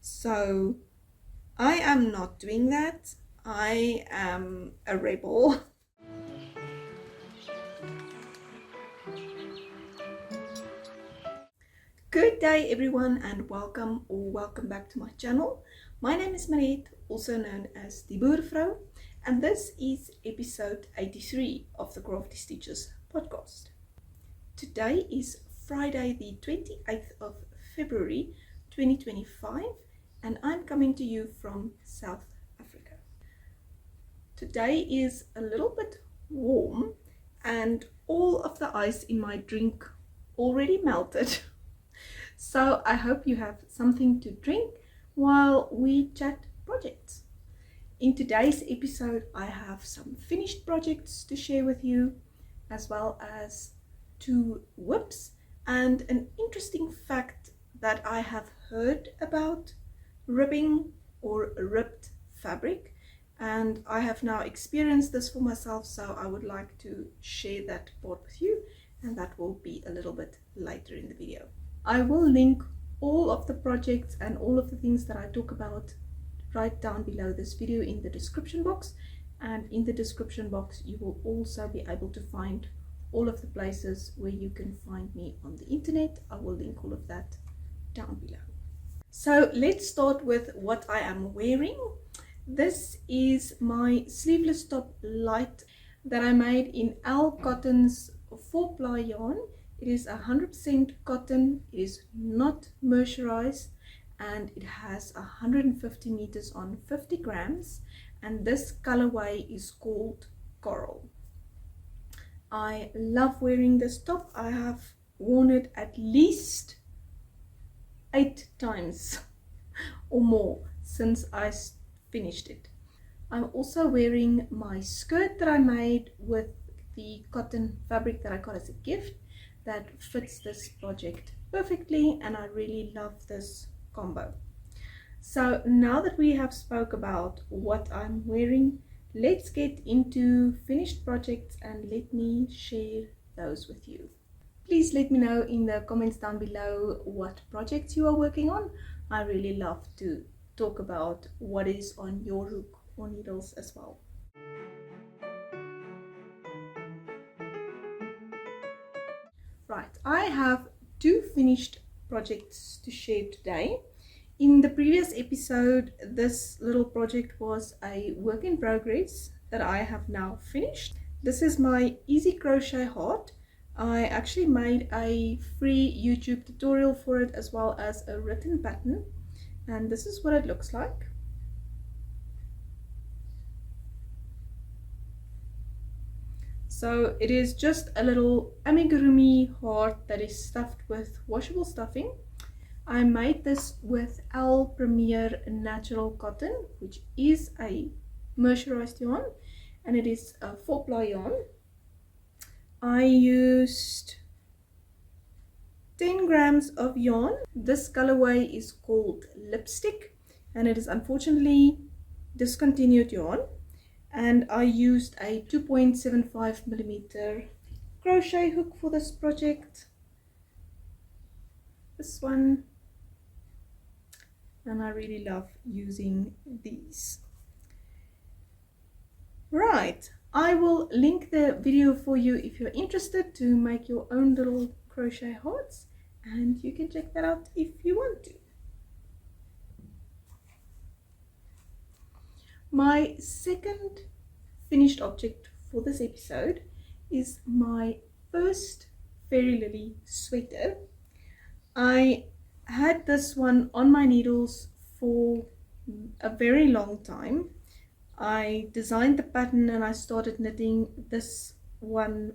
So I am not doing that. I am a rebel. Good day everyone, and welcome back to my channel. My name is Mariette, also known as the Boervrou, and this is episode 83 of the Crafty Stitches Podcast. Today is Friday the 28th of February 2025, and I'm coming to you from South Africa. Today is a little bit warm and all of the ice in my drink already melted. So I hope you have something to drink while we chat projects. In today's episode, I have some finished projects to share with you, as well as 2 whips and an interesting fact that I have heard about ribbing or ribbed fabric, and I have now experienced this for myself, so I would like to share that part with you, and that will be a little bit later in the video. I will link all of the projects and all of the things that I talk about right down below this video in the description box, and in the description box you will also be able to find all of the places where you can find me on the internet. I will link all of that down below. So let's start with what I am wearing. This is my sleeveless top light that I made in L Cotton's 4-ply yarn. It is 100% cotton, it is not mercerized, and it has 150 meters on 50 grams, and this colorway is called Coral. I love wearing this top. I have worn it at least 8 times or more since I finished it. I'm also wearing my skirt that I made with the cotton fabric that I got as a gift. That fits this project perfectly, and I really love this combo. So now that we have spoke about what I'm wearing, let's get into finished projects and let me share those with you. Please let me know in the comments down below what projects you are working on. I really love to talk about what is on your hook or needles as well. Right, I have 2 finished projects to share today. In the previous episode, this little project was a work in progress that I have now finished. This is my Easy Crochet Heart. I actually made a free YouTube tutorial for it, as well as a written pattern, and this is what it looks like. So it is just a little amigurumi heart that is stuffed with washable stuffing. I made this with L Premier Natural Cotton, which is a mercerized yarn, and it is a 4-ply yarn. I used 10 grams of yarn. This colorway is called Lipstick, and it is unfortunately discontinued yarn. And I used a 2.75 millimeter crochet hook for this project, this one, and I really love using these. Right, I will link the video for you if you're interested to make your own little crochet hearts, and you can check that out if you want to. My second finished object for this episode is my first Fairy Lily sweater. I had this one on my needles for a very long time. I designed the pattern and I started knitting this one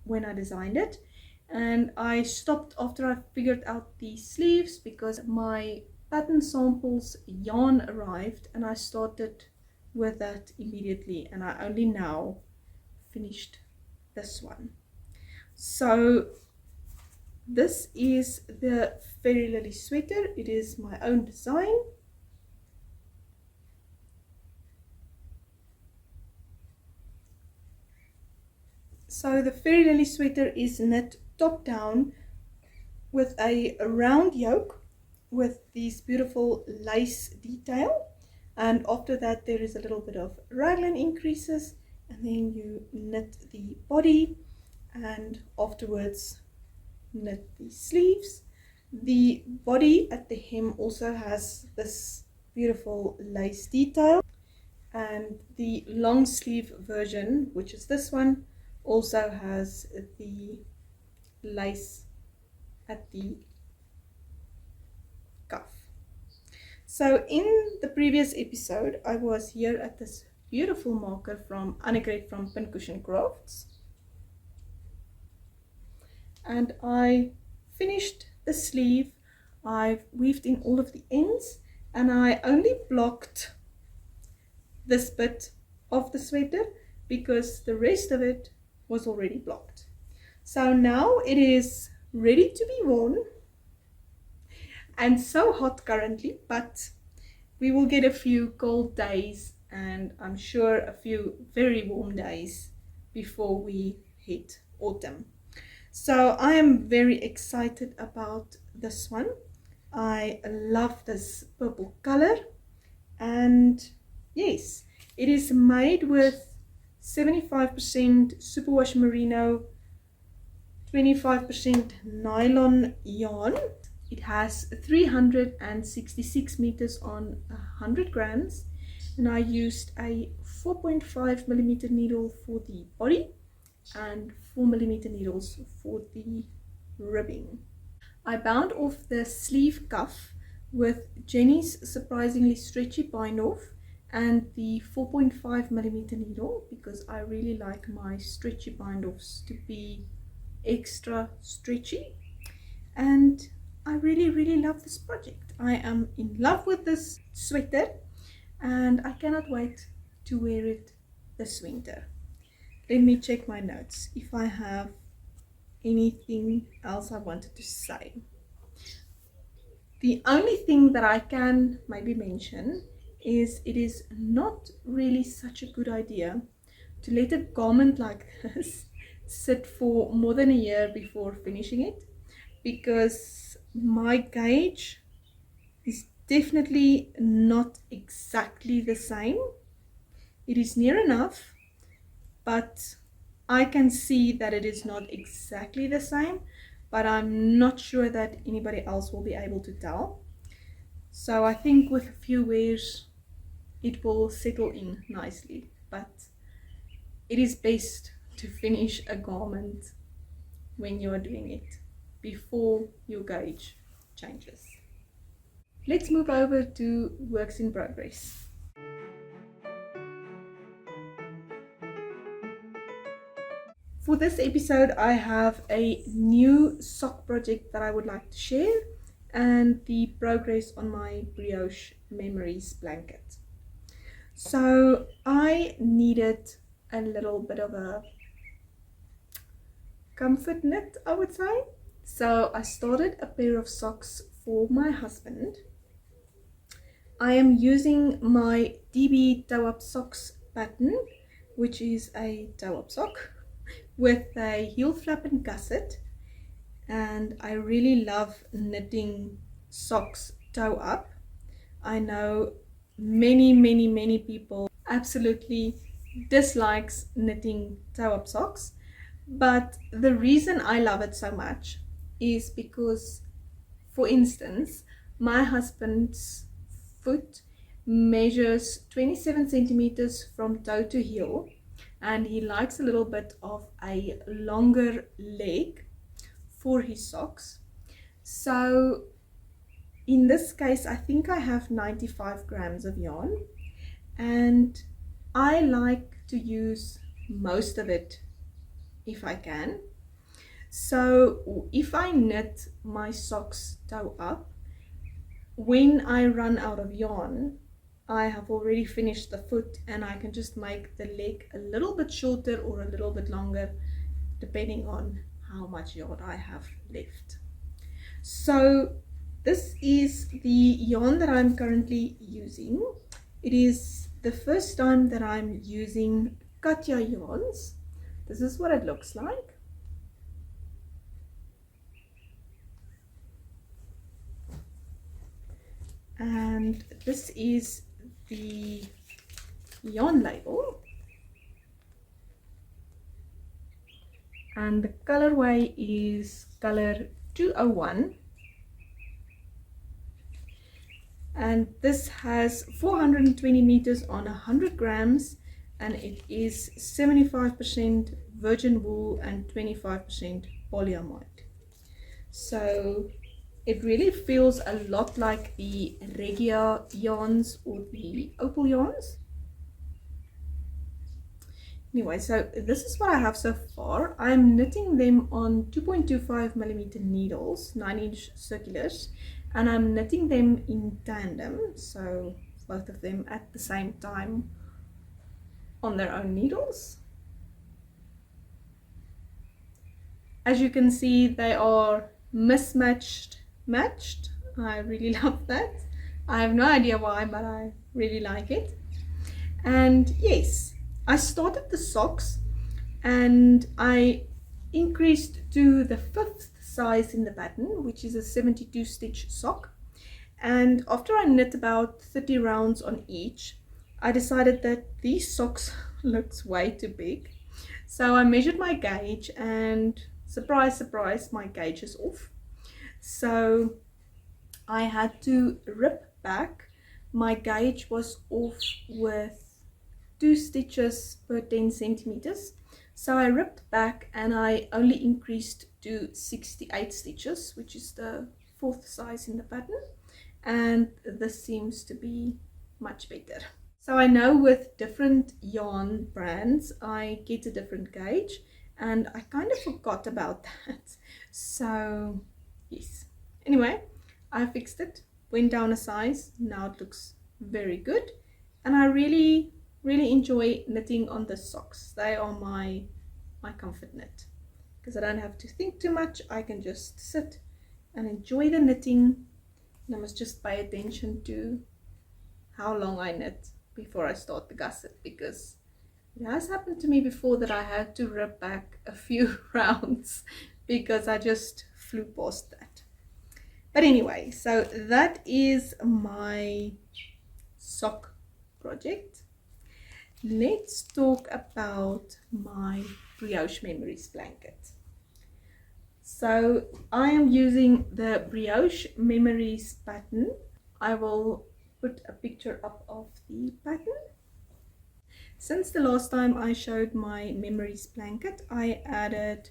when I designed it, and I stopped after I figured out the sleeves because my pattern samples yarn arrived, and I started with that immediately, and I only now finished this one. So this is the Fairy Lily sweater. It is my own design. So the Fairy Lily sweater is knit top down with a round yoke with these beautiful lace detail, and after that there is a little bit of raglan increases, and then you knit the body, and afterwards knit the sleeves. The body at the hem also has this beautiful lace detail, and the long sleeve version, which is this one, also has the lace at the cuff. So in the previous episode I was here at this beautiful marker from Annegret from Pincushion Crafts, and I finished the sleeve. I've weaved in all of the ends, and I only blocked this bit of the sweater because the rest of it was already blocked. So now it is ready to be worn, and so hot currently, but we will get a few cold days and I'm sure a few very warm days before we hit autumn. So I am very excited about this one. I love this purple color, and yes, it is made with 75% superwash merino, 25% nylon yarn. It has 366 meters on 100 grams, and I used a 4.5 millimeter needle for the body and 4 millimeter needles for the ribbing. I bound off the sleeve cuff with Jenny's surprisingly stretchy bind off and the 4.5 millimeter needle because I really like my stretchy bind offs to be extra stretchy, and I really love this project. I am in love with this sweater and I cannot wait to wear it this winter. Let me check my notes if I have anything else I wanted to say. The only thing that I can maybe mention is it is not really such a good idea to let a garment like this sit for more than a year before finishing it, because my gauge is definitely not exactly the same. It is near enough, but I can see that it is not exactly the same, but I'm not sure that anybody else will be able to tell. So I think with a few wears it will settle in nicely, but it is best to finish a garment when you are doing it before your gauge changes. Let's move over to works in progress. For this episode I have a new sock project that I would like to share and the progress on my Brioche Memories blanket. So I needed a little bit of a comfort knit, I would say. So I started a pair of socks for my husband. I am using my DB toe up socks pattern, which is a toe up sock with a heel flap and gusset, and I really love knitting socks toe up. I know many people absolutely dislikes knitting toe up socks, but the reason I love it so much is because, for instance, my husband's foot measures 27 centimeters from toe to heel, and he likes a little bit of a longer leg for his socks. So in this case I think I have 95 grams of yarn, and I like to use most of it if I can. So if I knit my socks toe up, when I run out of yarn, I have already finished the foot and I can just make the leg a little bit shorter or a little bit longer depending on how much yarn I have left. So this is the yarn that I'm currently using. It is the first time that I'm using Katja yarns. This is what it looks like. and this is the yarn label, and the colorway is color 201, and this has 420 meters on 100 grams, and it is 75% virgin wool and 25% polyamide. So it really feels a lot like the Regia yarns or the opal yarns. Anyway, so this is what I have so far. I'm knitting them on 2.25 millimeter needles, 9-inch circulars, and I'm knitting them in tandem, so both of them at the same time on their own needles. As you can see, they are mismatched, matched. I really love that. I have no idea why, but I really like it. And yes, I started the socks and I increased to the 5th size in the pattern, which is a 72 stitch sock. And after I knit about 30 rounds on each, I decided that these socks looks way too big. So I measured my gauge and surprise, surprise, my gauge is off. So I had to rip back. My gauge was off with 2 stitches per 10 centimeters. So I ripped back and I only increased to 68 stitches, which is the 4th size in the pattern. And this seems to be much better. So I know with different yarn brands, I get a different gauge, and I kind of forgot about that. So yes. Anyway, I fixed it, went down a size. Now it looks very good. And I really enjoy knitting on the socks. They are my comfort knit because I don't have to think too much. I can just sit and enjoy the knitting, and I must just pay attention to how long I knit before I start the gusset, because it has happened to me before that I had to rip back a few rounds because I just flew past that. But anyway, so that is my sock project. Let's talk about my Brioche Memories blanket. So I am using the Brioche Memories pattern. I will put a picture up of the pattern. Since the last time I showed my Memories blanket, I added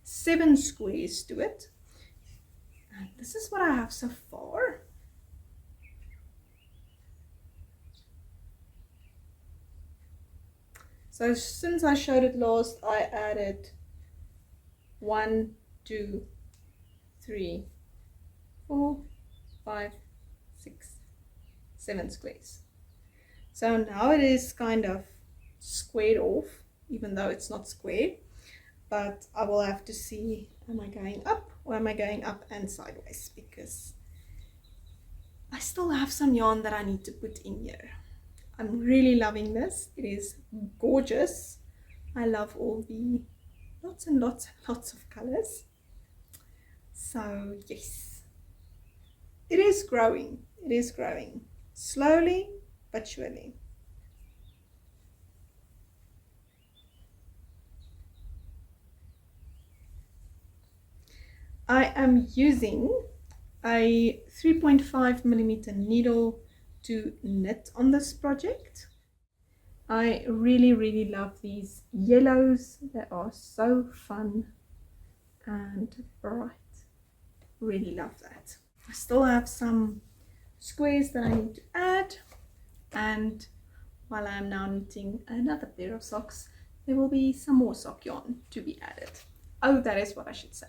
7 squares to it. And this is what I have so far. So since I showed it last, I added 1, 2, 3, 4, 5, 6, 7 squares. So now it is kind of squared off, even though it's not square. But I will have to see, am I going up or am I going up and sideways? Because I still have some yarn that I need to put in here. I'm really loving this. It is gorgeous. I love all the lots and lots of colors. So yes, it is growing. It is growing slowly but surely. I am using a 3.5 millimeter needle to knit on this project. I really love these yellows. They are so fun and bright. Really love that. I still have some squares that I need to add, and while I am now knitting another pair of socks, there will be some more sock yarn to be added. Oh, that is what I should say.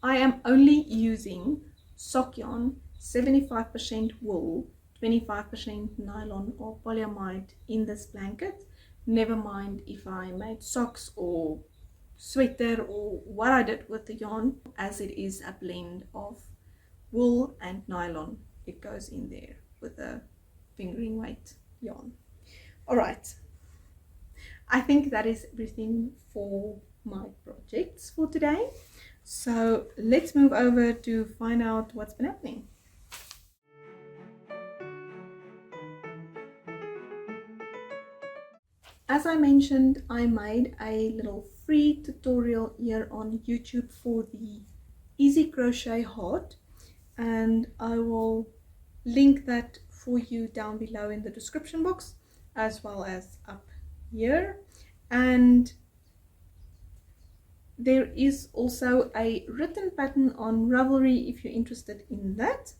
I am only using sock yarn, 75% wool, 25% nylon or polyamide in this blanket. Never mind if I made socks or sweater or what I did with the yarn, as it is a blend of wool and nylon. It goes in there with a fingering weight yarn. Alright, I think that is everything for my projects for today. So let's move over to find out what's been happening. As I mentioned, I made a little free tutorial here on YouTube for the Easy Crochet Heart, and I will link that for you down below in the description box as well as up here. And there is also a written pattern on Ravelry if you're interested in that.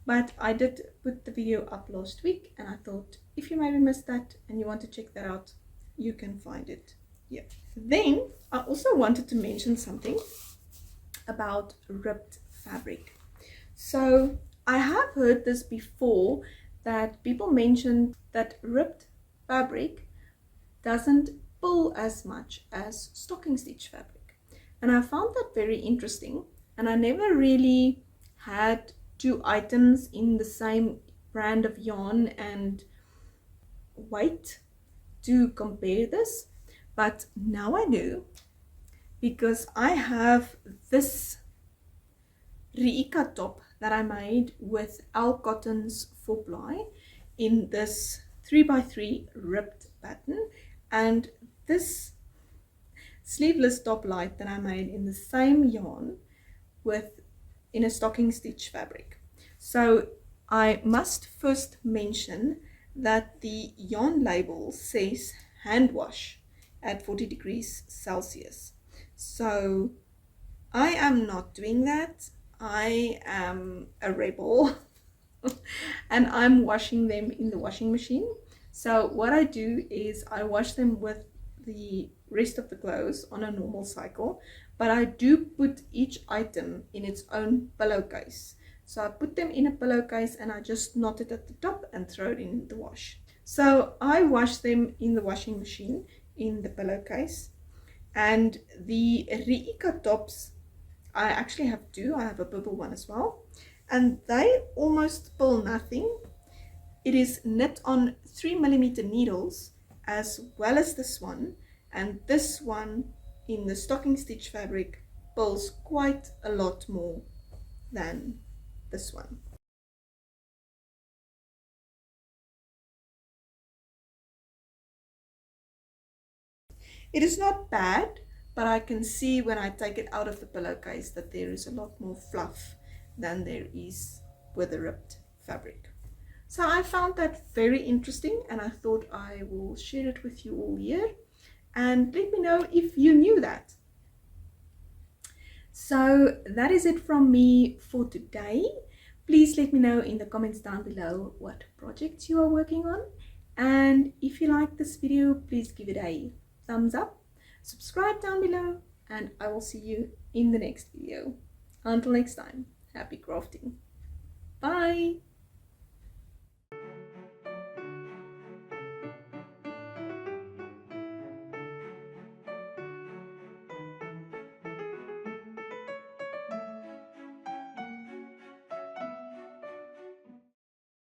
But I did put the video up last week, and I thought if you maybe missed that and you want to check that out, you can find it here. Then I also wanted to mention something about ripped fabric. So I have heard this before, that people mentioned that ripped fabric doesn't pull as much as stocking stitch fabric. And I found that very interesting, and I never really had two items in the same brand of yarn and weight to compare this, but now I do, because I have this Reika top that I made with Al Cotton's 4-ply in this 3x3 ripped pattern, and this sleeveless top light that I made in the same yarn in a stocking stitch fabric. So I must first mention that the yarn label says hand wash at 40 degrees Celsius. So I am not doing that. I am a rebel and I'm washing them in the washing machine. So what I do is I wash them with the rest of the clothes on a normal cycle, but I do put each item in its own pillowcase. So I put them in a pillowcase and I just knot it at the top and throw it in the wash. So I wash them in the washing machine in the pillowcase. And the Reika tops, I actually have two. I have a purple one as well, and they almost pull nothing. It is knit on 3mm needles as well as this one, and this one in the stocking stitch fabric pulls quite a lot more than this one. It is not bad, but I can see when I take it out of the pillowcase that there is a lot more fluff than there is with the ripped fabric. So I found that very interesting, and I thought I will share it with you all here, and let me know if you knew that. So that is it from me for today. Please let me know in the comments down below what projects you are working on, and if you like this video, please give it a thumbs up, subscribe down below, and I will see you in the next video. Until next time, happy crafting. Bye.